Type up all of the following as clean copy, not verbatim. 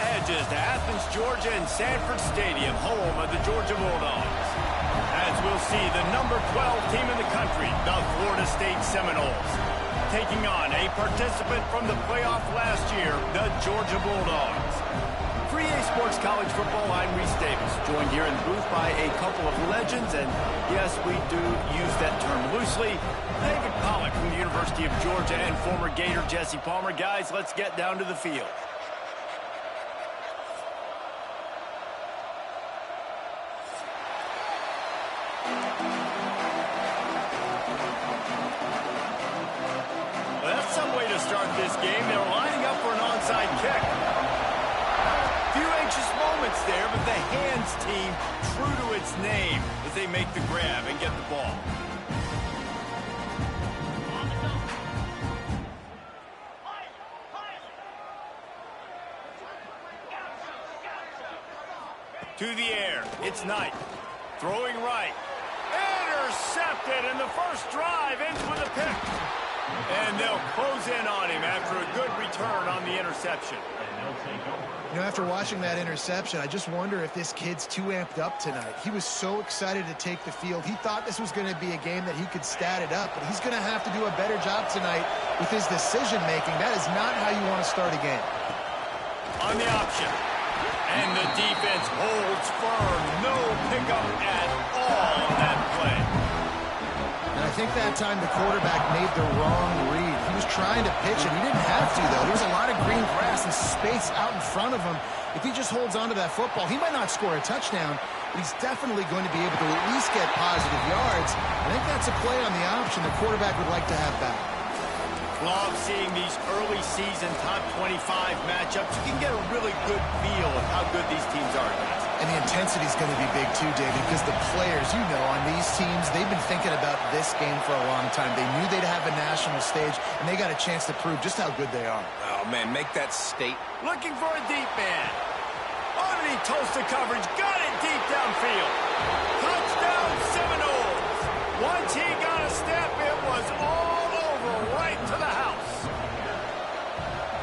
hedges to Athens, Georgia and Sanford Stadium, home of the Georgia Bulldogs. As we'll see, the number 12 team in the country, the Florida State Seminoles, taking on a participant from the playoff last year, the Georgia Bulldogs. For EA Sports College Football, I'm Reese Davis, joined here in the booth by a couple of legends, and yes, we do use that term loosely. David Pollack from the University of Georgia and former Gator Jesse Palmer. Guys, let's get down to the field. Well, that's some way to start this game. They're lining up for an onside kick. Few anxious moments there, but the hands team true to its name as they make the grab and get the ball. To the air, it's Knight. Throwing right. Intercepted, and the first drive ends with a pick. And they'll close in on him after a good return on the interception. You know, after watching that interception, I just wonder if this kid's too amped up tonight. He was so excited to take the field. He thought this was going to be a game that he could stat it up, but he's going to have to do a better job tonight with his decision-making. That is not how you want to start a game. On the option. And the defense holds firm. No pickup at all on that play. And I think that time the quarterback made the wrong read. He was trying to pitch it. He didn't have to, though. There was a lot of green grass and space out in front of him. If he just holds on to that football, he might not score a touchdown, but he's definitely going to be able to at least get positive yards. I think that's a play on the option the quarterback would like to have back. Love seeing these early season top 25 matchups. You can get a really good feel of how good these teams are, guys. And the intensity is going to be big too, David, because the players, you know, on these teams, they've been thinking about this game for a long time. They knew they'd have a national stage, and they got a chance to prove just how good they are. Oh, man, make that state. Looking for a deep man. Underneath Tulsa coverage, got it deep downfield. Touchdown Seminoles. Once he got a step, it was all over, right to the house.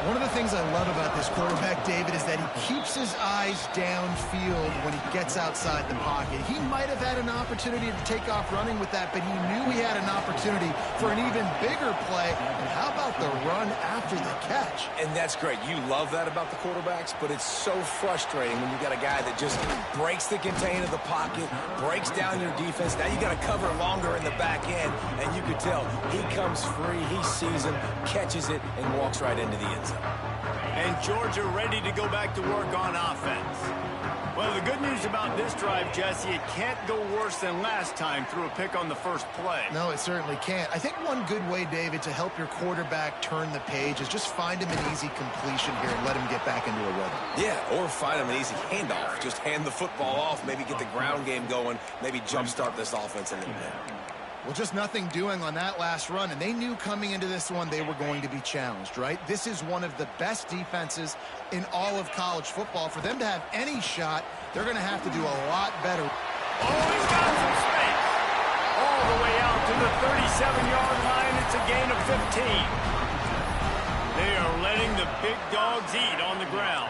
One of the things I love about this quarterback, David, is that he keeps his eyes downfield when he gets outside the pocket. He might have had an opportunity to take off running with that, but he knew he had an opportunity for an even bigger play. And how about the run after the catch? And that's great. You love that about the quarterbacks, but it's so frustrating when you got a guy that just breaks the contain of the pocket, breaks down your defense. Now you got to cover longer in the back end, and you can tell he comes free, he sees him, catches it, and walks right into the end zone. And Georgia ready to go back to work on offense. Well, the good news about this drive, Jesse, it can't go worse than last time through a pick on the first play. No, it certainly can't. I think one good way, David, to help your quarterback turn the page is just find him an easy completion here and let him get back into a rhythm. Yeah, or find him an easy handoff. Just hand the football off, maybe get the ground game going, maybe jumpstart this offense a little bit. Well, just nothing doing on that last run, and they knew coming into this one they were going to be challenged, right? This is one of the best defenses in all of college football. For them to have any shot, they're going to have to do a lot better. Oh, he's got some space. All the way out to the 37-yard line. It's a gain of 15. They are letting the big dogs eat on the ground.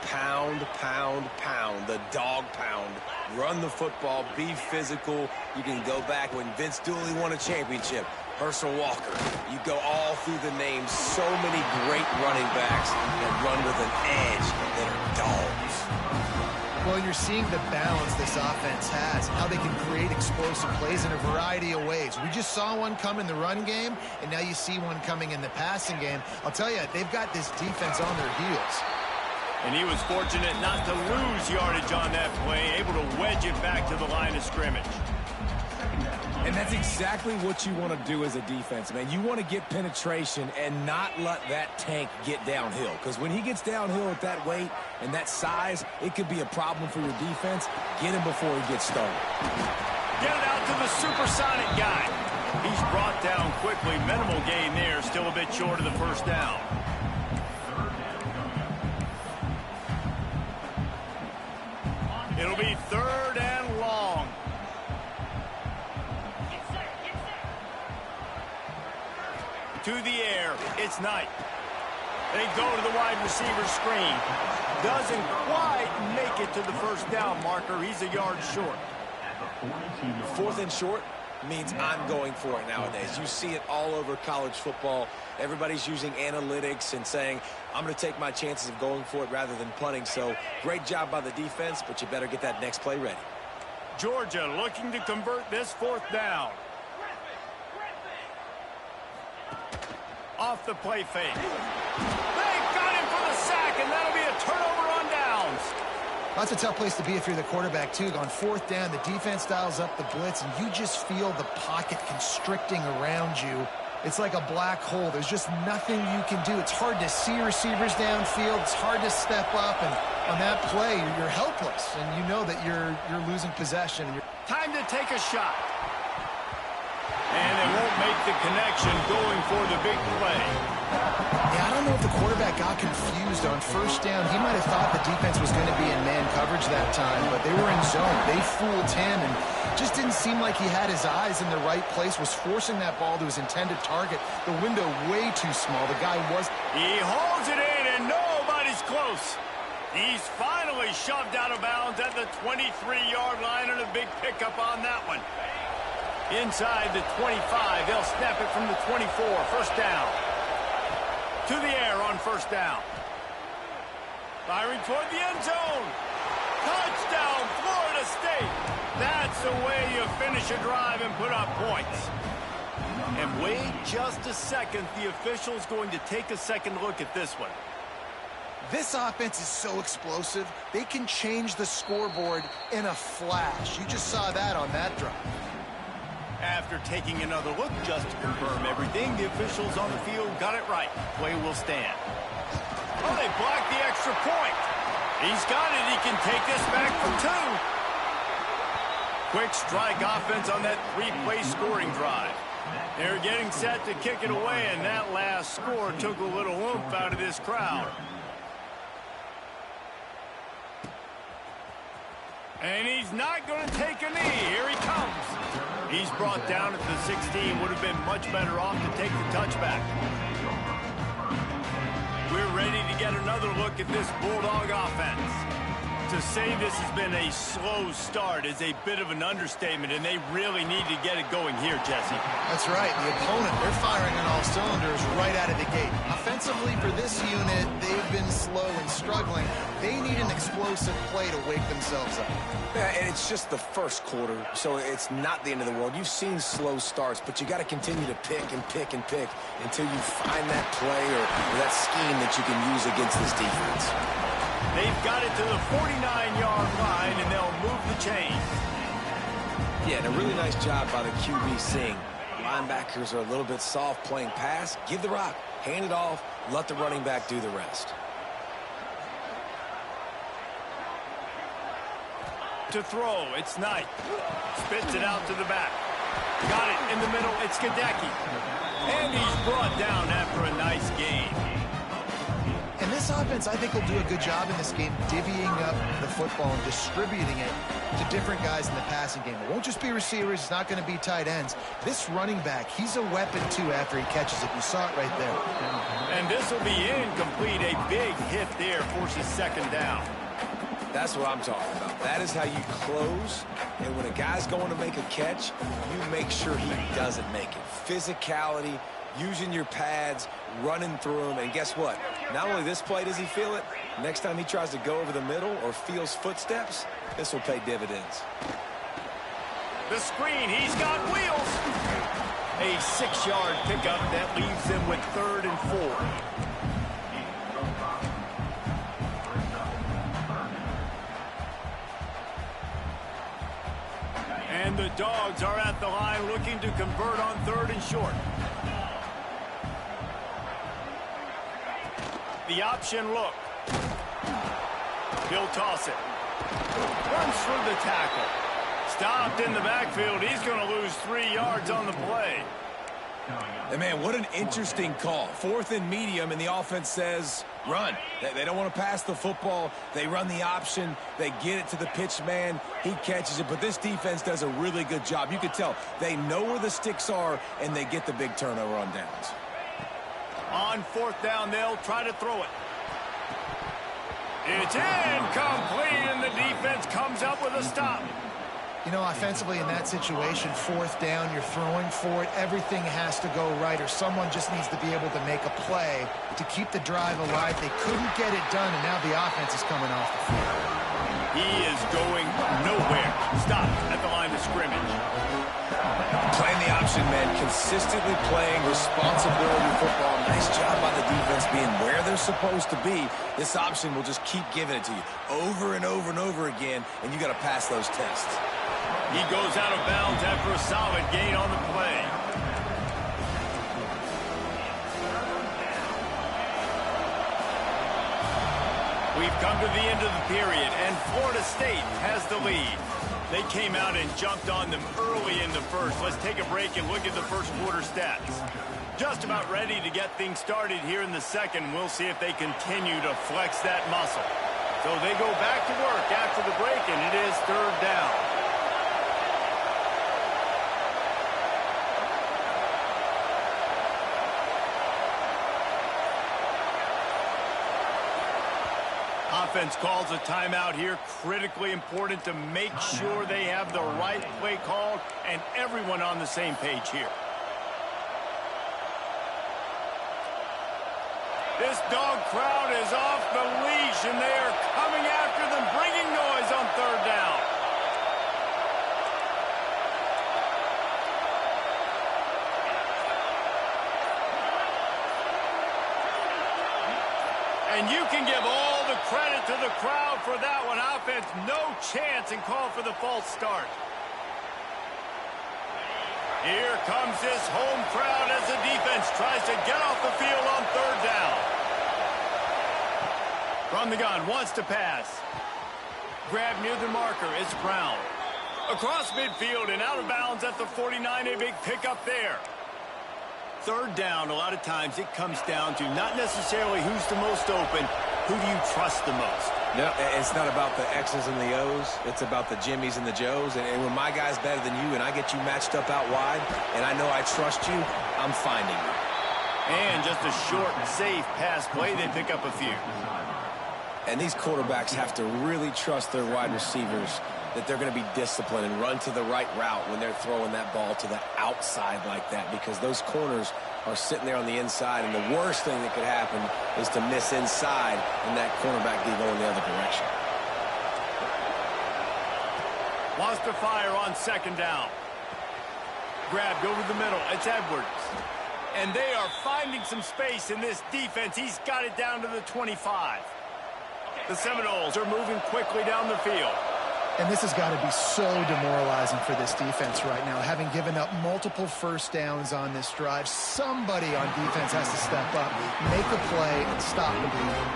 Pound, pound, pound, the dog pound. Run the football, be physical. You can go back when Vince Dooley won a championship. Herschel Walker. You go all through the names. So many great running backs that run with an edge that are dogs. Well, you're seeing the balance this offense has, how they can create explosive plays in a variety of ways. We just saw one come in the run game, and now you see one coming in the passing game. I'll tell you, they've got this defense on their heels. And he was fortunate not to lose yardage on that play, able to wedge it back to the line of scrimmage. And that's exactly what you want to do as a defense, man. You want to get penetration and not let that tank get downhill. Because when he gets downhill at that weight and that size, it could be a problem for your defense. Get him before he gets started. Get it out to the supersonic guy. He's brought down quickly. Minimal gain there. Still a bit short of the first down. It'll be third and long. To the air, it's Knight. They go to the wide receiver screen. Doesn't quite make it to the first down marker. He's a yard short. 4th and short means I'm going for it nowadays. You see it all over college football. Everybody's using analytics and saying, I'm going to take my chances of going for it rather than punting. So great job by the defense, but you better get that next play ready. Georgia looking to convert this 4th down. Off the play fake. They got him for the sack, and that'll be a turnover on downs. That's a tough place to be if you're the quarterback, too. On 4th down, the defense dials up the blitz, and you just feel the pocket constricting around you. It's like a black hole. There's just nothing you can do. It's hard to see receivers downfield. It's hard to step up, and on that play, you're helpless, and you know that you're losing possession. Time to take a shot. And it won't make the connection going for the big play. Yeah, I don't know if the quarterback got confused on 1st down. He might have thought the defense was going to be in man coverage that time, but they were in zone. They fooled him, and just didn't seem like he had his eyes in the right place, was forcing that ball to his intended target. The window way too small. The guy was... He holds it in, and nobody's close. He's finally shoved out of bounds at the 23-yard line, and a big pickup on that one. Inside the 25, they'll snap it from the 24. 1st down. To the air on 1st down. Firing toward the end zone. Touchdown, Florida State. That's the way you finish a drive and put up points. And wait just a second. The official's going to take a second look at this one. This offense is so explosive, they can change the scoreboard in a flash. You just saw that on that drive. After taking another look just to confirm everything, the officials on the field got it right. Play will stand. Oh, they blocked the extra point. He's got it. He can take this back for 2. Quick strike offense on that 3-play scoring drive. They're getting set to kick it away, and that last score took a little oomph out of this crowd. And he's not going to take a knee. Here he comes. He's brought down at the 16. Would have been much better off to take the touchback. We're ready to get another look at this Bulldog offense. To say this has been a slow start is a bit of an understatement, and they really need to get it going here, Jesse. That's right. The opponent, they're firing on all cylinders right out of the gate. Offensively, for this unit, they've been slow and struggling. They need an explosive play to wake themselves up. Yeah, and it's just the 1st quarter, so it's not the end of the world. You've seen slow starts, but you got to continue to pick and pick and pick until you find that play or that scheme that you can use against this defense. They've got it to the 49-yard line, and they'll move the chain. Yeah, and a really nice job by the QB seeing. Linebackers are a little bit soft playing pass. Give the rock, hand it off, let the running back do the rest. To throw, it's Knight. Spits it out to the back. Got it in the middle, it's Gadecki. And he's brought down after a nice gain. And this offense, I think, will do a good job in this game divvying up the football and distributing it to different guys in the passing game. It won't just be receivers. It's not going to be tight ends. This running back, he's a weapon, too, after he catches it. You saw it right there. And this will be incomplete. A big hit there forces 2nd down. That's what I'm talking about. That is how you close. And when a guy's going to make a catch, you make sure he doesn't make it. Physicality, using your pads, running through them. And guess what? Not only this play does he feel it, next time he tries to go over the middle or feels footsteps, this will pay dividends. The screen, he's got wheels. A 6-yard pickup that leaves them with 3rd and 4. And the Dogs are at the line looking to convert on 3rd and short. The option look. He'll toss it. Runs through the tackle. Stopped in the backfield. He's going to lose 3 yards on the play. And man, what an interesting call. 4th and medium, and the offense says, run. They don't want to pass the football. They run the option. They get it to the pitch man. He catches it, but this defense does a really good job. You can tell they know where the sticks are, and they get the big turnover on downs. On 4th down, they'll try to throw it. It's incomplete, and the defense comes up with a stop. You know, offensively in that situation, fourth down, you're throwing for it. Everything has to go right, or someone just needs to be able to make a play to keep the drive alive. They couldn't get it done, and now the offense is coming off the field. He is going nowhere. Stopped at the line of scrimmage. Playing the option, man. Consistently playing responsibility football. Nice job by the defense being where they're supposed to be. This option will just keep giving it to you over and over and over again, and you got to pass those tests. He goes out of bounds after a solid gain on the play. We've come to the end of the period, and Florida State has the lead. They came out and jumped on them early in the first. Let's take a break and look at the first quarter stats. Just about ready to get things started here in the second. We'll see if they continue to flex that muscle. So they go back to work after the break, and it is third down. Offense calls a timeout here. Critically important to make sure they have the right play called and everyone on the same page here. This dog crowd is off the leash, and they are coming after them, bringing noise on third down. And you can give all the credit to the crowd for that one. Offense, no chance, and call for the false start. Here comes this home crowd as the defense tries to get off the field on third down. From the gun, wants to pass. Grab near the marker, it's Brown. Across midfield and out of bounds at the 49, a big pickup there. Third down, a lot of times it comes down to not necessarily who's the most open, who do you trust the most? No, it's not about the X's and the O's. It's about the Jimmys and the Joes. And when my guy's better than you and I get you matched up out wide and I know I trust you, I'm finding you. And just a short, safe pass play, they pick up a few. And these quarterbacks have to really trust their wide receivers that they're going to be disciplined and run to the right route when they're throwing that ball to the outside like that, because those corners are sitting there on the inside, and the worst thing that could happen is to miss inside and that cornerback be going the other direction. Wants to fire on second down. Grabbed over the middle. It's Edwards. And they are finding some space in this defense. He's got it down to the 25. The Seminoles are moving quickly down the field. And this has got to be so demoralizing for this defense right now. Having given up multiple first downs on this drive, somebody on defense has to step up, make a play, and stop the bleeding.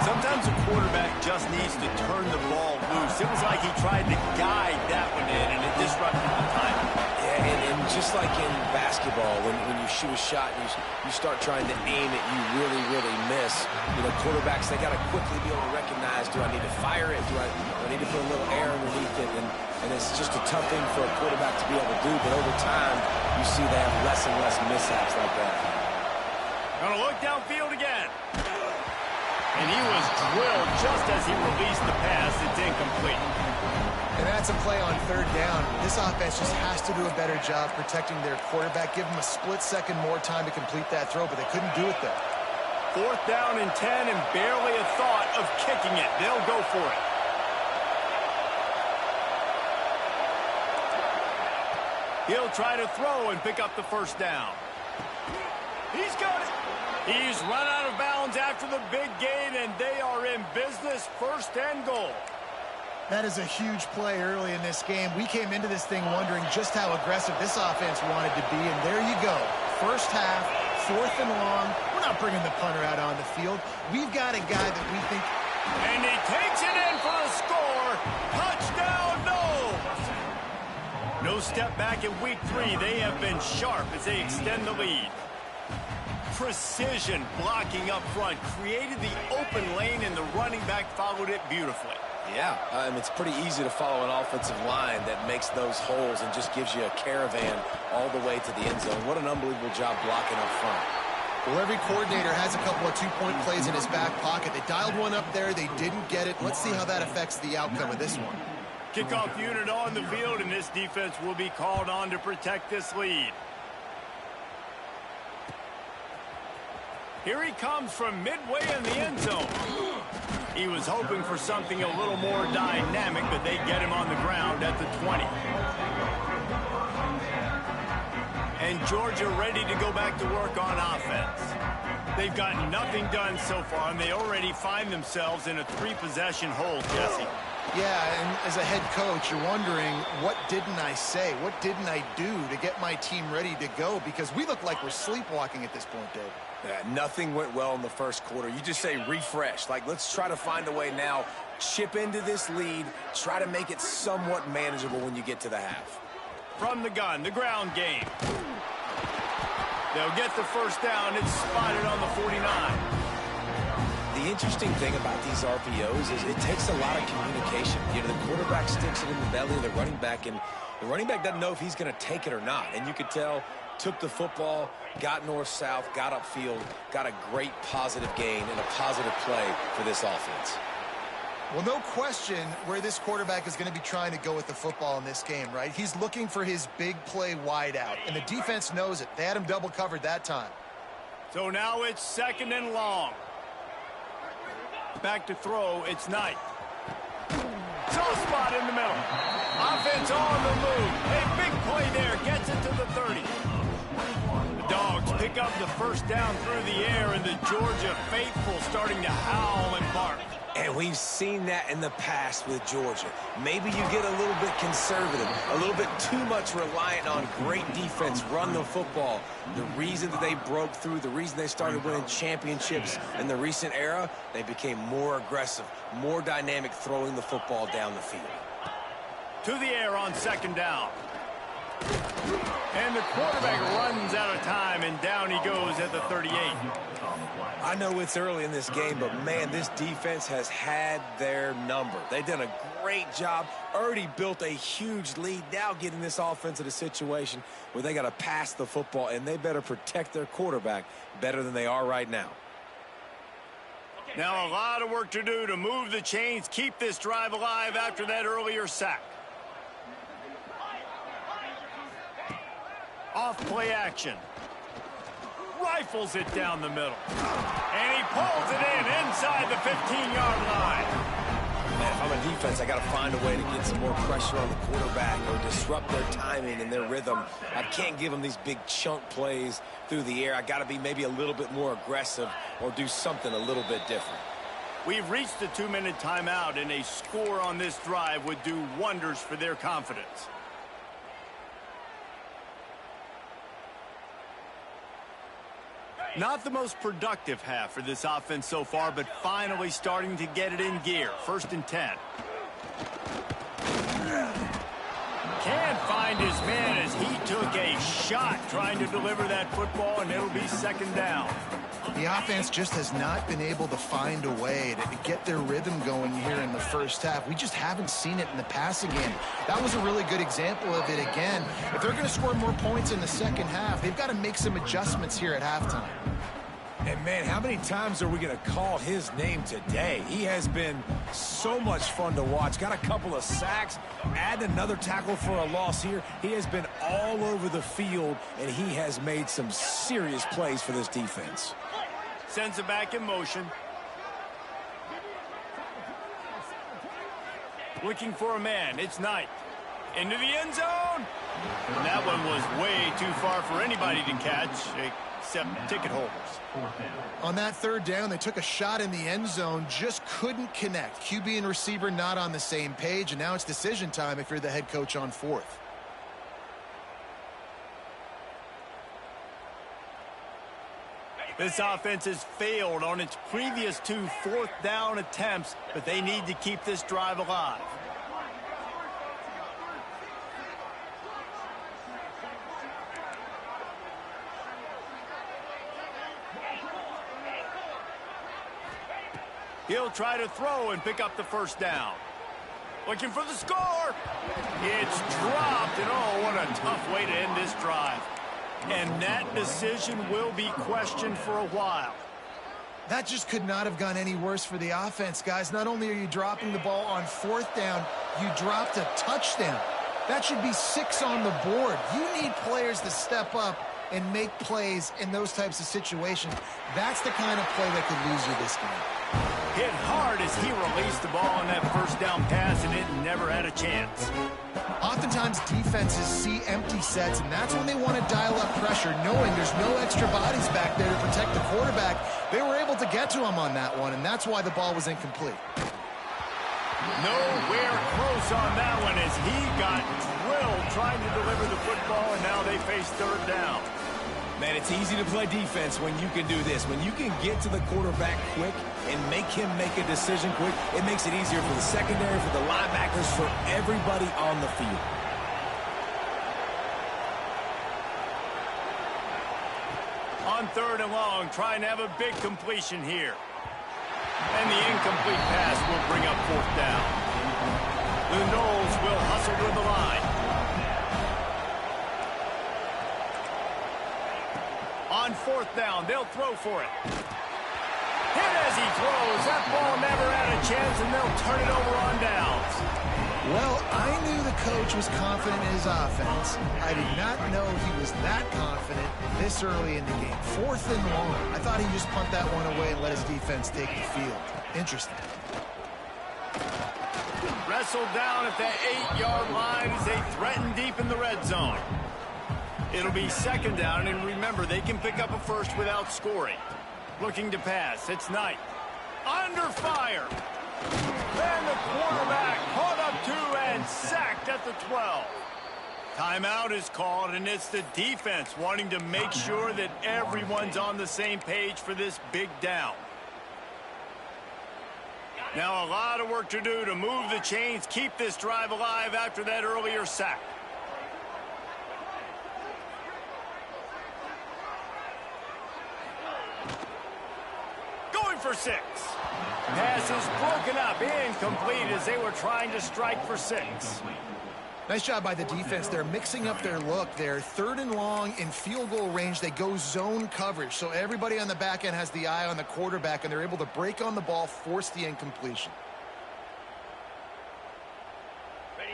Sometimes a quarterback just needs to turn the ball loose. It was like he tried to guide that one in, and it disrupted the timing. Yeah, and just like in basketball, when you shoot a shot and you start trying to aim it, you really, really miss. You know, quarterbacks, they got to quickly be able to recognize, do I need to fire it? Do I need to put a little air underneath it? And it's just a tough thing for a quarterback to be able to do, but over time, you see they have less and less mishaps like that. Gonna look downfield again. And he was drilled just as he released the pass. It's incomplete. And that's a play on third down. This offense just has to do a better job protecting their quarterback. Give him a split second more time to complete that throw, but they couldn't do it there. Fourth down and 10, and barely a thought of kicking it. They'll go for it. He'll try to throw and pick up the first down. He's got it. He's run out of bounds after the big gain, and they are in business, first and goal. That is a huge play early in this game. We came into this thing wondering just how aggressive this offense wanted to be, and there you go. First half, fourth and long. We're not bringing the punter out on the field. We've got a guy that we think... And he takes it in for a score. Touchdown, no step back in week 3. They have been sharp as they extend the lead. Precision blocking up front created the open lane, and the running back followed it beautifully. Yeah, it's pretty easy to follow an offensive line that makes those holes and just gives you a caravan all the way to the end zone. What an unbelievable job blocking up front. Well, every coordinator has a couple of two-point plays in his back pocket. They dialed one up there. They didn't get it. Let's see how that affects the outcome of this one. Kickoff unit on the field, and this defense will be called on to protect this lead. Here he comes from midway in the end zone. He was hoping for something a little more dynamic, but they get him on the ground at the 20. And Georgia ready to go back to work on offense. They've got nothing done so far, and they already find themselves in a three-possession hole, Jesse. Yeah, and as a head coach, you're wondering, what didn't I say? What didn't I do to get my team ready to go? Because we look like we're sleepwalking at this point, Dave. Nothing went well in the first quarter. You just say refresh. Like, let's try to find a way now. Chip into this lead. Try to make it somewhat manageable when you get to the half. From the gun, the ground game. They'll get the first down. It's spotted on the 49. The interesting thing about these RPOs is it takes a lot of communication. You know, the quarterback sticks it in the belly of the running back, and the running back doesn't know if he's going to take it or not. And you could tell, took the football, got north-south, got upfield, got a great positive gain and a positive play for this offense. Well, no question where this quarterback is going to be trying to go with the football in this game, right? He's looking for his big play wide out, and the defense knows it. They had him double covered that time. So now it's 2nd and long. Back to throw, it's Knight. Soft spot in the middle. Offense on the move. A big play there, gets it to the 30. The Dogs pick up the first down through the air, and the Georgia faithful starting to howl and bark. And we've seen that in the past with Georgia. Maybe you get a little bit conservative, a little bit too much reliant on great defense, run the football. The reason that they broke through, the reason they started winning championships in the recent era, they became more aggressive, more dynamic throwing the football down the field. To the air on 2nd down. And the quarterback runs out of time, and down he goes at the 38. I know it's early in this game, but, man, this defense has had their number. They've done a great job, already built a huge lead, now getting this offense in a situation where they got to pass the football, and they better protect their quarterback better than they are right now. Now a lot of work to do to move the chains, keep this drive alive after that earlier sack. Off play action. Rifles it down the middle. And he pulls it in inside the 15-yard line. Man, if I'm a defense, I got to find a way to get some more pressure on the quarterback or disrupt their timing and their rhythm. I can't give them these big chunk plays through the air. I got to be maybe a little bit more aggressive or do something a little bit different. We've reached the 2-minute timeout, and a score on this drive would do wonders for their confidence. Not the most productive half for this offense so far, but finally starting to get it in gear. 1st and 10. Can't find his man as he took a shot trying to deliver that football, and it'll be 2nd down. The offense just has not been able to find a way to get their rhythm going here in the first half. We just haven't seen it in the passing game. That was a really good example of it again. If they're going to score more points in the second half, they've got to make some adjustments here at halftime. And, man, how many times are we going to call his name today? He has been so much fun to watch. Got a couple of sacks, add another tackle for a loss here. He has been all over the field, and he has made some serious plays for this defense. Sends it back in motion. Looking for a man. It's Knight. Into the end zone. And that one was way too far for anybody to catch, except ticket holders. On that 3rd down, they took a shot in the end zone, just couldn't connect. QB and receiver not on the same page, and now it's decision time if you're the head coach on 4th. This offense has failed on its previous 2 4th-down attempts, but they need to keep this drive alive. He'll try to throw and pick up the first down. Looking for the score. It's dropped, and oh, what a tough way to end this drive. And that decision will be questioned for a while. That just could not have gone any worse for the offense, guys. Not only are you dropping the ball on 4th down, you dropped a touchdown. That should be 6 on the board. You need players to step up and make plays in those types of situations. That's the kind of play that could lose you this game. Hit hard as he released the ball on that 1st down pass, and it never had a chance. Oftentimes defenses see empty sets, and that's when they want to dial up pressure, knowing there's no extra bodies back there to protect the quarterback. They were able to get to him on that one, and that's why the ball was incomplete. Nowhere close on that one as he got drilled trying to deliver the football, and now they face 3rd down. Man, it's easy to play defense when you can do this. When you can get to the quarterback quick and make him make a decision quick, it makes it easier for the secondary, for the linebackers, for everybody on the field. On 3rd and long, trying to have a big completion here. And the incomplete pass will bring up 4th down. The Knowles will hustle to the line. On 4th down, they'll throw for it. Hit as he throws. That ball never had a chance, and they'll turn it over on downs. Well, I knew the coach was confident in his offense. I did not know he was that confident this early in the game. 4th and long. I thought he'd just punt that one away and let his defense take the field. Interesting. Wrestled down at the 8-yard line as they threaten deep in the red zone. It'll be 2nd down, and remember, they can pick up a first without scoring. Looking to pass. It's Knight. Under fire. And the quarterback caught up 2 and sacked at the 12. Timeout is called, and it's the defense wanting to make sure that everyone's on the same page for this big down. Now a lot of work to do to move the chains, keep this drive alive after that earlier sack. For 6. Pass is broken up, incomplete as they were trying to strike for 6. Nice job by the defense. They're mixing up their look. They're 3rd and long in field goal range. They go zone coverage, so everybody on the back end has the eye on the quarterback, and they're able to break on the ball, force the incompletion.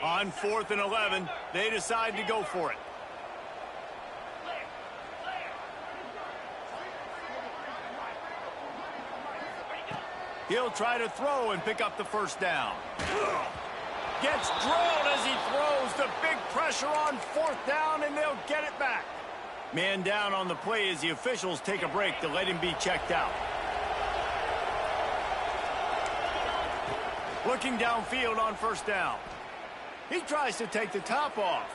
On 4th and 11, they decide to go for it. He'll try to throw and pick up the 1st down. Gets drilled as he throws. The big pressure on 4th down, and they'll get it back. Man down on the play as the officials take a break to let him be checked out. Looking downfield on 1st down. He tries to take the top off.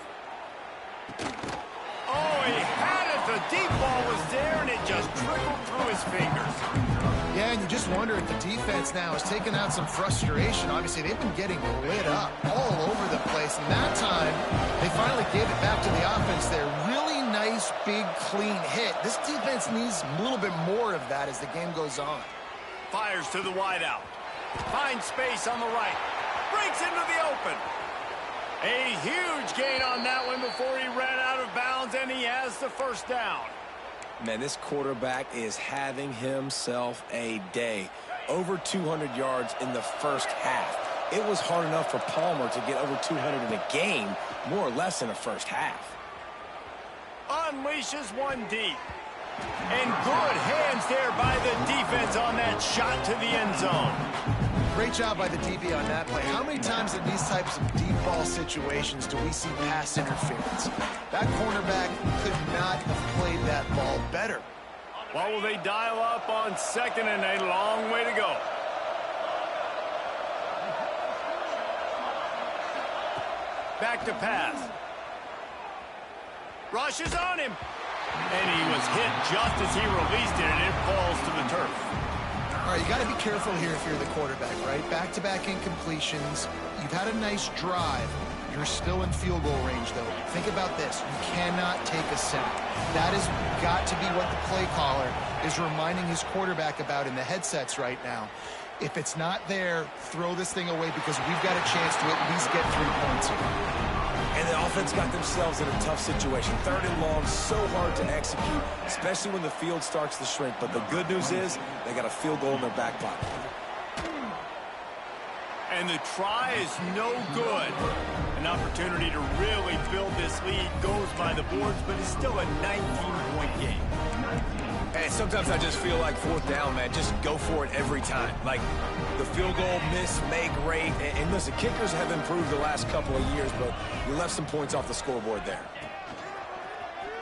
Oh, he had it. The deep ball was there, and it just trickled through his fingers. Yeah, and you just wonder if the defense now has taken out some frustration. Obviously, they've been getting lit up all over the place. And that time, they finally gave it back to the offense there. Really nice, big, clean hit. This defense needs a little bit more of that as the game goes on. Fires to the wideout. Finds space on the right. Breaks into the open. A huge gain on that one before he ran out of bounds, and he has the 1st down. Man, this quarterback is having himself a day. Over 200 yards in the 1st half. It was hard enough for Palmer to get over 200 in a game, more or less in the 1st half. Unleashes one deep. And good hands there by the defense on that shot to the end zone. Great job by the DB on that play. How many times in these types of deep ball situations do we see pass interference? That cornerback could not have played that ball better. Well, will they dial up on 2nd and a long way to go? Back to pass. Rushes on him. And he was hit just as he released it, and it falls to the turf. All right, you got to be careful here if you're the quarterback, right? Back-to-back incompletions. You've had a nice drive. You're still in field goal range, though. Think about this. You cannot take a sack. That has got to be what the play caller is reminding his quarterback about in the headsets right now. If it's not there, throw this thing away because we've got a chance to at least get 3 points here. And the offense got themselves in a tough situation. 3rd and long, so hard to execute, especially when the field starts to shrink. But the good news is they got a field goal in their back pocket. And the try is no good. An opportunity to really build this lead goes by the boards, but it's still a 19-point game. And sometimes I just feel like 4th down, man. Just go for it every time. Like the field goal miss, make rate. And listen, kickers have improved the last couple of years, but you left some points off the scoreboard there.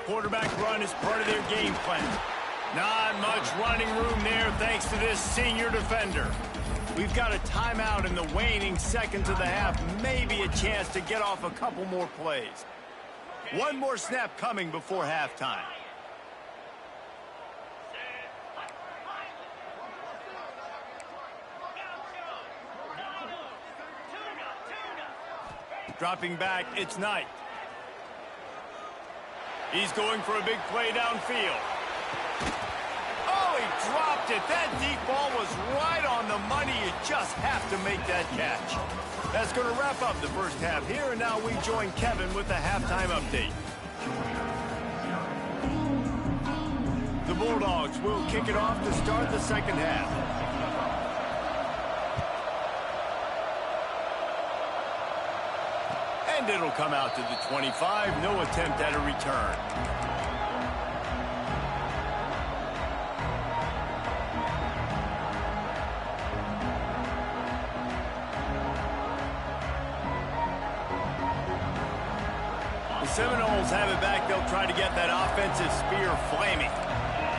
Quarterback run is part of their game plan. Not much running room there thanks to this senior defender. We've got a timeout in the waning seconds of the half. Maybe a chance to get off a couple more plays. One more snap coming before halftime. Dropping back, it's Knight. He's going for a big play downfield. Oh, he dropped it. That deep ball was right on the money. You just have to make that catch. That's going to wrap up the first half here, and now we join Kevin with the halftime update. The Bulldogs will kick it off to start the second half. And it'll come out to the 25. No attempt at a return. The Seminoles have it back. They'll try to get that offensive spear flaming.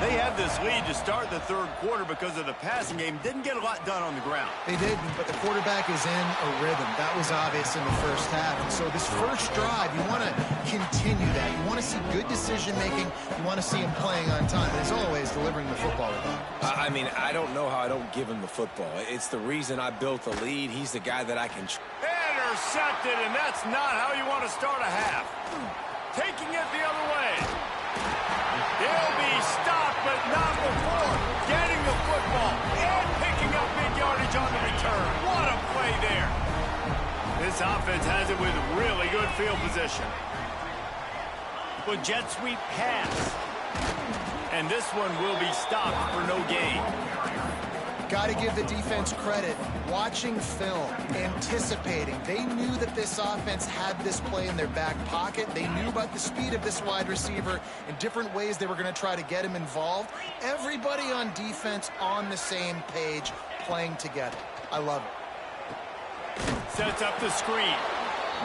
They have this lead to start the 3rd quarter because of the passing game. Didn't get a lot done on the ground. They didn't, but the quarterback is in a rhythm. That was obvious in the first half. And so this first drive, you want to continue that. You want to see good decision-making. You want to see him playing on time. And as always, delivering the football. I mean, I don't know how I don't give him the football. It's the reason I built the lead. He's the guy that I can... Intercepted, and that's not how you want to start a half. Taking it the other way. They'll be stopped, but not before getting the football and picking up big yardage on the return. What a play there. This offense has it with really good field position. But jet sweep pass. And this one will be stopped for no gain. Got to give the defense credit. Watching film, anticipating. They knew that this offense had this play in their back pocket. They knew about the speed of this wide receiver and different ways they were going to try to get him involved. Everybody on defense on the same page, playing together. I love it. Sets up the screen.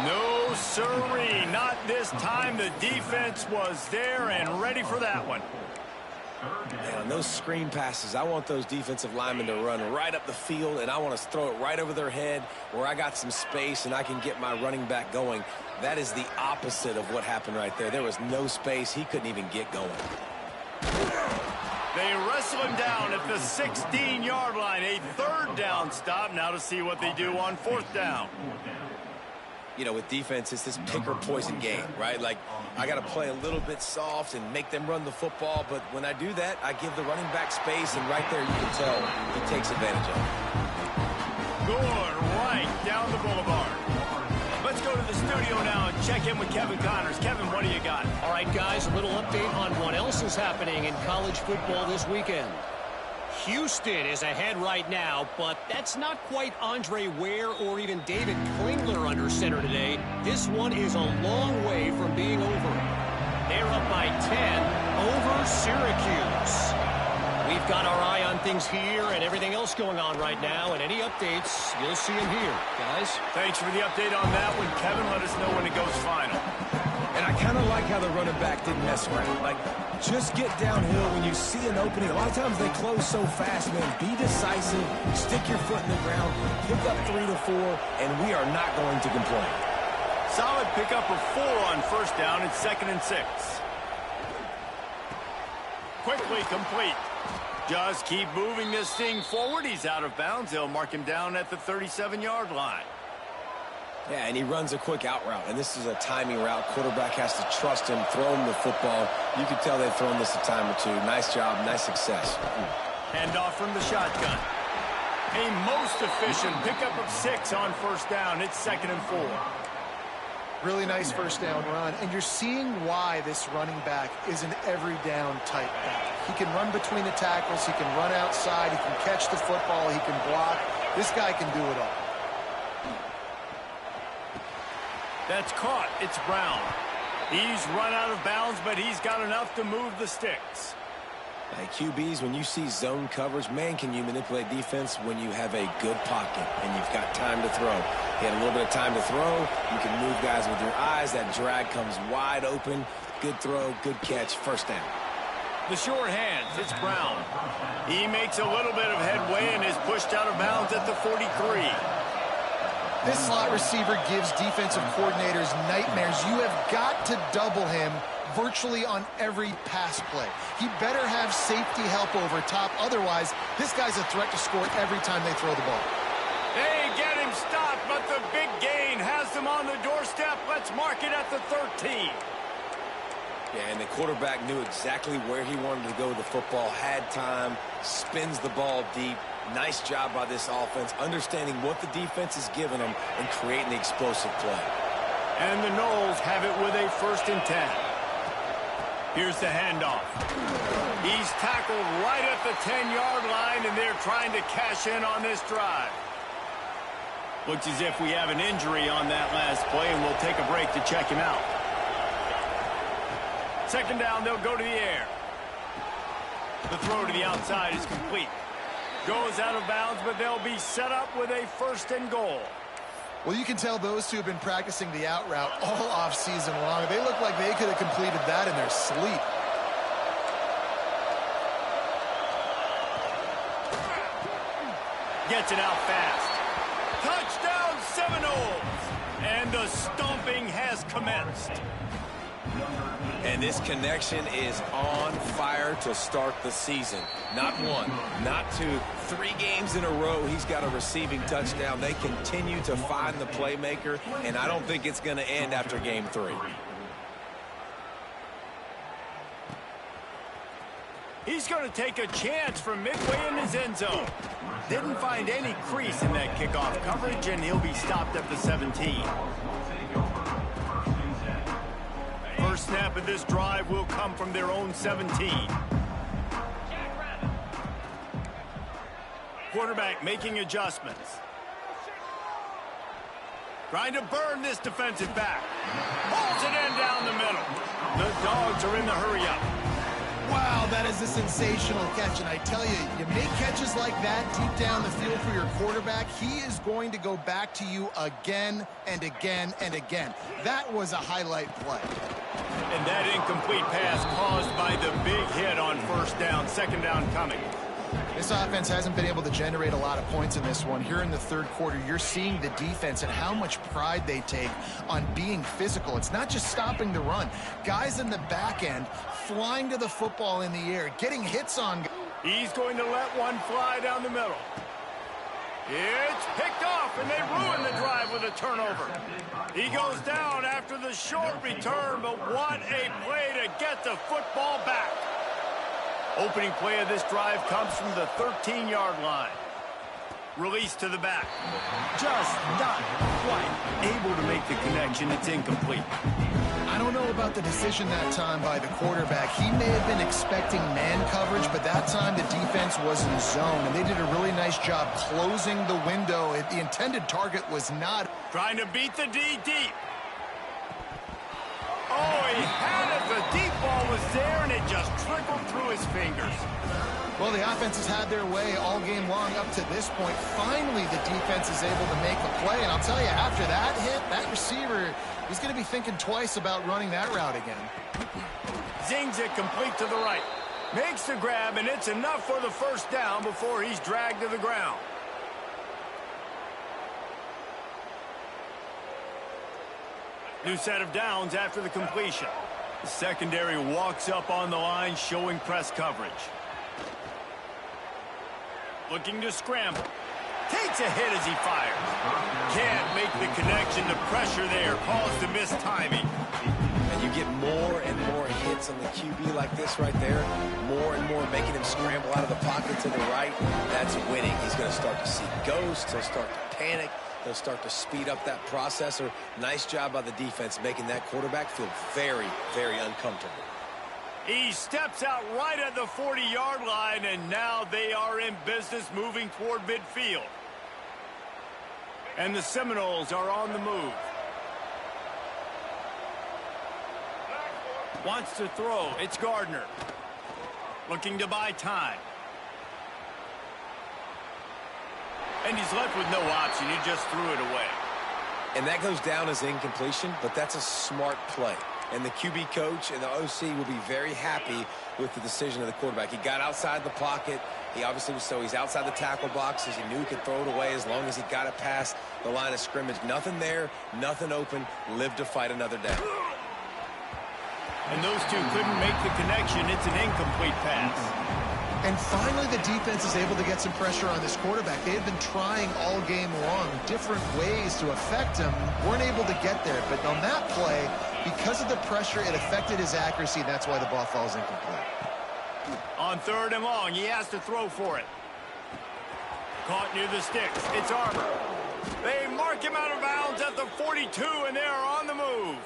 No siree, not this time. The defense was there and ready for that one. Man, on those screen passes, I want those defensive linemen to run right up the field, and I want to throw it right over their head where I got some space and I can get my running back going. That is the opposite of what happened right there. There was no space. He couldn't even get going. They wrestle him down at the 16-yard line. A 3rd down stop. Now to see what they do on 4th down. You know, with defense, it's this pick or poison game, right? Like, I got to play a little bit soft and make them run the football, but when I do that, I give the running back space, and right there you can tell he takes advantage of it. Going right down the boulevard. Let's go to the studio now and check in with Kevin Connors. Kevin, what do you got? All right, guys, a little update on what else is happening in college football this weekend. Houston is ahead right now, but that's not quite Andre Ware or even David Klingler under center today. This one is a long way from being over. They're up by 10 over Syracuse. We've got our eye on things here and everything else going on right now, and any updates, you'll see them here, guys. Thanks for the update on that one, Kevin. Let us know when it goes final. And I kind of like how the running back didn't mess around. Like, just get downhill when you see an opening. A lot of times they close so fast, man. Be decisive, stick your foot in the ground, pick up 3 to 4, and we are not going to complain. Solid pickup of 4 on 1st down. It's 2nd and 6. Quickly complete. Just keep moving this thing forward. He's out of bounds. They'll mark him down at the 37-yard line. Yeah, and he runs a quick out route, and this is a timing route. Quarterback has to trust him, throw him the football. You can tell they've thrown this a time or two. Nice job, nice success. Handoff from the shotgun. A most efficient pickup of 6 on 1st down. It's 2nd and 4. Really nice first down run, and you're seeing why this running back is an every down type back. He can run between the tackles, he can run outside, he can catch the football, he can block. This guy can do it all. That's caught. It's Brown. He's run out of bounds, but he's got enough to move the sticks. Hey, QBs, when you see zone coverage, man, can you manipulate defense when you have a good pocket and you've got time to throw. He had a little bit of time to throw. You can move guys with your eyes. That drag comes wide open. Good throw, good catch, first down. The short hands, it's Brown. He makes a little bit of headway and is pushed out of bounds at the 43. This slot receiver gives defensive coordinators nightmares. You have got to double him virtually on every pass play. He better have safety help over top. Otherwise, this guy's a threat to score every time they throw the ball. They get him stopped, but the big gain has them on the doorstep. Let's mark it at the 13. Yeah, and the quarterback knew exactly where he wanted to go with the football, had time, spins the ball deep. Nice job by this offense, understanding what the defense is giving them and creating the explosive play. And the Noles have it with a 1st and 10. Here's the handoff. He's tackled right at the 10-yard line, and they're trying to cash in on this drive. Looks as if we have an injury on that last play, and we'll take a break to check him out. 2nd down, they'll go to the air. The throw to the outside is complete. Goes out of bounds, but they'll be set up with a 1st and goal. Well, you can tell those two have been practicing the out route all off-season long. They look like they could have completed that in their sleep. Gets it out fast. Touchdown Seminoles! And the stomping has commenced. And this connection is on fire to start the season. Not one, not two, 3 games in a row he's got a receiving touchdown. They continue to find the playmaker, and I don't think it's going to end after game 3. He's going to take a chance from midway in his end zone. Didn't find any crease in that kickoff coverage, and he'll be stopped at the 17. First snap of this drive will come from their own 17. Quarterback making adjustments. Trying to burn this defensive back. Pulls it in down the middle. The Dogs are in the hurry-up. Wow, that is a sensational catch, and I tell you, you make catches like that deep down the field for your quarterback, he is going to go back to you again and again and again. That was a highlight play. And that incomplete pass caused by the big hit on 1st down, 2nd down coming. This offense hasn't been able to generate a lot of points in this one. Here in the 3rd quarter, you're seeing the defense and how much pride they take on being physical. It's not just stopping the run. Guys in the back end flying to the football in the air, getting hits on. He's going to let one fly down the middle. It's picked off, and they ruin the drive with a turnover. He goes down after the short return, but what a play to get the football back. Opening play of this drive comes from the 13-yard line. Release to the back. Just not quite able to make the connection. It's incomplete. I don't know about the decision that time by the quarterback. He may have been expecting man coverage, but that time the defense was in zone, and they did a really nice job closing the window. The intended target was not. Trying to beat the D deep. Oh, he had it. The deep ball was there, and it just trickled through his fingers. Well, the offense has had their way all game long up to this point. Finally, the defense is able to make a play, and I'll tell you, after that hit, that receiver, he's going to be thinking twice about running that route again. Zings it complete to the right. Makes the grab, and it's enough for the 1st down before he's dragged to the ground. New set of downs after the completion. The secondary walks up on the line, showing press coverage. Looking to scramble. Takes a hit as he fires. Can't make the connection. The pressure there caused the missed timing. And you get more and more hits on the QB like this right there. More and more making him scramble out of the pocket to the right. That's winning. He's going to start to see ghosts. He'll start to panic. They'll start to speed up that process. Or nice job by the defense making that quarterback feel very, very uncomfortable. He steps out right at the 40-yard line, and now they are in business moving toward midfield. And the Seminoles are on the move. Wants to throw. It's Gardner. Looking to buy time. And he's left with no option. He just threw it away. And that goes down as incompletion, but that's a smart play. And the QB coach and the OC will be very happy with the decision of the quarterback. He got outside the pocket. He obviously was he's outside the tackle boxes. He knew he could throw it away as long as he got it past the line of scrimmage. Nothing there, nothing open. Live to fight another down. And those two couldn't make the connection. It's an incomplete pass. And finally, the defense is able to get some pressure on this quarterback. They had been trying all game long different ways to affect him. Weren't able to get there. But on that play, because of the pressure, it affected his accuracy. And that's why the ball falls incomplete. On 3rd and long, he has to throw for it. Caught near the sticks. It's Arbor. They mark him out of bounds at the 42, and they are on the move.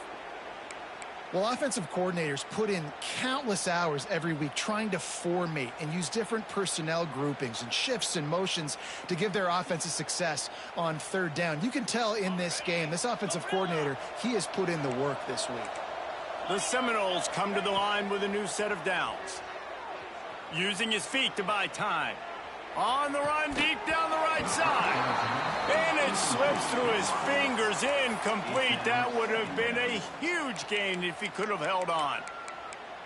Well, offensive coordinators put in countless hours every week trying to formate and use different personnel groupings and shifts and motions to give their offensive success on 3rd down. You can tell in this game, this offensive coordinator, he has put in the work this week. The Seminoles come to the line with a new set of downs. Using his feet to buy time. On the run, deep down the right side. And it slips through his fingers, incomplete. That would have been a huge gain if he could have held on.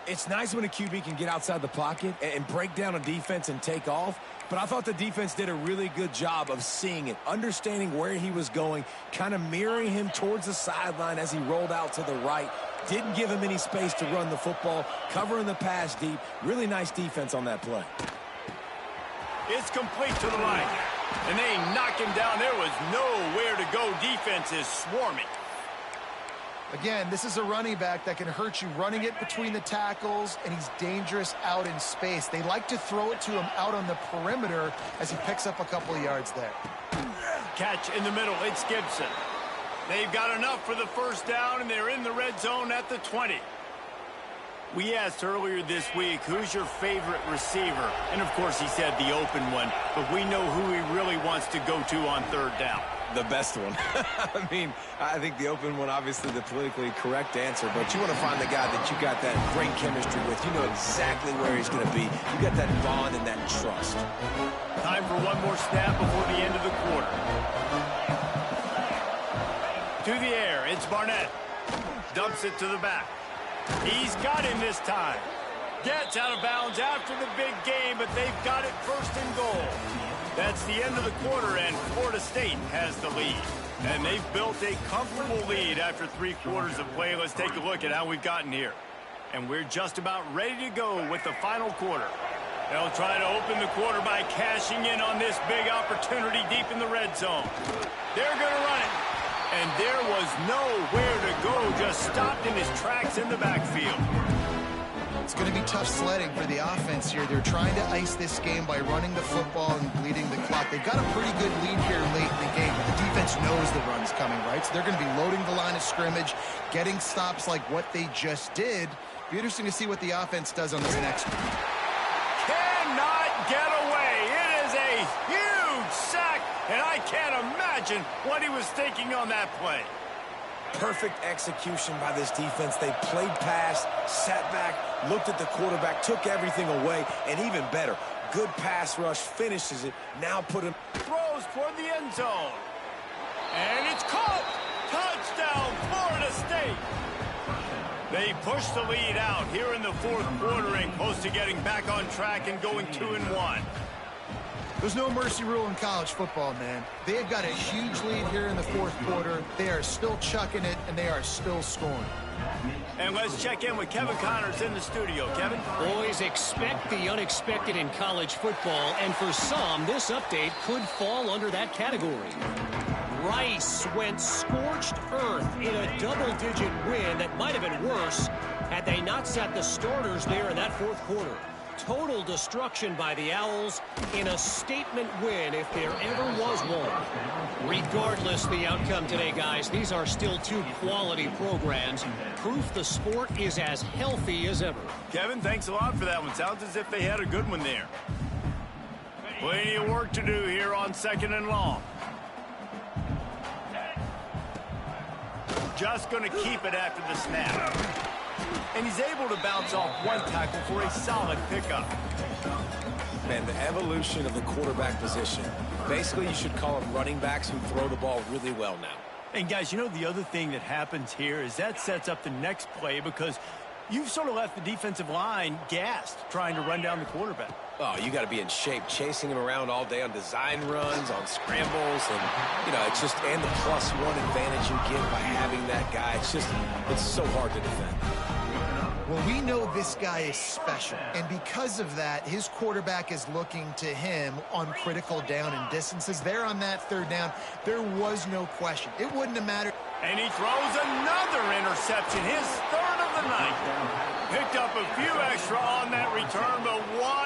It's nice when a QB can get outside the pocket and break down a defense and take off. But I thought the defense did a really good job of seeing it, understanding where he was going, kind of mirroring him towards the sideline as he rolled out to the right. Didn't give him any space to run the football, covering the pass deep. Really nice defense on that play. It's complete to the right. And they knock him down. There was nowhere to go. Defense is swarming. Again, this is a running back that can hurt you running it between the tackles, and he's dangerous out in space. They like to throw it to him out on the perimeter as he picks up a couple of yards there. Catch in the middle. It's Gibson. They've got enough for the 1st down, and they're in the red zone at the 20. We asked earlier this week, who's your favorite receiver? And, of course, he said the open one. But we know who he really wants to go to on 3rd down. The best one. I mean, I think the open one, obviously the politically correct answer, but you want to find the guy that you got that great chemistry with. You know exactly where he's going to be. You got that bond and that trust. Time for one more snap before the end of the quarter. To the air, it's Barnett. Dumps it to the back. He's got him this time. Gets out of bounds after the big game, but they've got it 1st and goal. That's the end of the quarter, and Florida State has the lead. And they've built a comfortable lead after 3 quarters of play. Let's take a look at how we've gotten here. And we're just about ready to go with the final quarter. They'll try to open the quarter by cashing in on this big opportunity deep in the red zone. They're going to run it. And there was nowhere to go, just stopped in his tracks in the backfield. It's going to be tough sledding for the offense here. They're trying to ice this game by running the football and bleeding the clock. They've got a pretty good lead here late in the game, but the defense knows the run's coming, right? So they're going to be loading the line of scrimmage, getting stops like what they just did. Be interesting to see what the offense does on this next one. Cannot get away. It is a huge sack, and I can't imagine what he was thinking on that play. Perfect execution by this defense. They played pass, sat back, looked at the quarterback, took everything away, and even better, good pass rush, finishes it. Now put him. Throws toward the end zone. And it's caught. Touchdown, Florida State. They push the lead out here in the 4th quarter and close to getting back on track and going 2-1. There's no mercy rule in college football, man. They've got a huge lead here in the 4th quarter. They are still chucking it, and they are still scoring. And let's check in with Kevin Connors in the studio. Kevin? Boys, expect the unexpected in college football, and for some, this update could fall under that category. Rice went scorched earth in a double-digit win that might have been worse had they not sat the starters there in that 4th quarter. Total destruction by the Owls in a statement win if there ever was one. Regardless the outcome today, guys, these are still two quality programs. Proof the sport is as healthy as ever. Kevin, thanks a lot for that one. Sounds as if they had a good one there. Plenty of work to do here on 2nd and long. Just going to keep it after the snap. And he's able to bounce off one tackle for a solid pickup. Man, the evolution of the quarterback position. Basically, you should call them running backs who throw the ball really well now. And guys, you know the other thing that happens here is that sets up the next play because you've sort of left the defensive line gassed trying to run down the quarterback. Oh, you got to be in shape, chasing him around all day on design runs, on scrambles, and, you know, it's just, and the +1 advantage you get by having that guy. It's so hard to defend. Well, we know this guy is special, and because of that, his quarterback is looking to him on critical down and distances. There on that 3rd down, there was no question. It wouldn't have mattered. And he throws another interception, his 3rd of the night. Picked up a few extra on that return, but what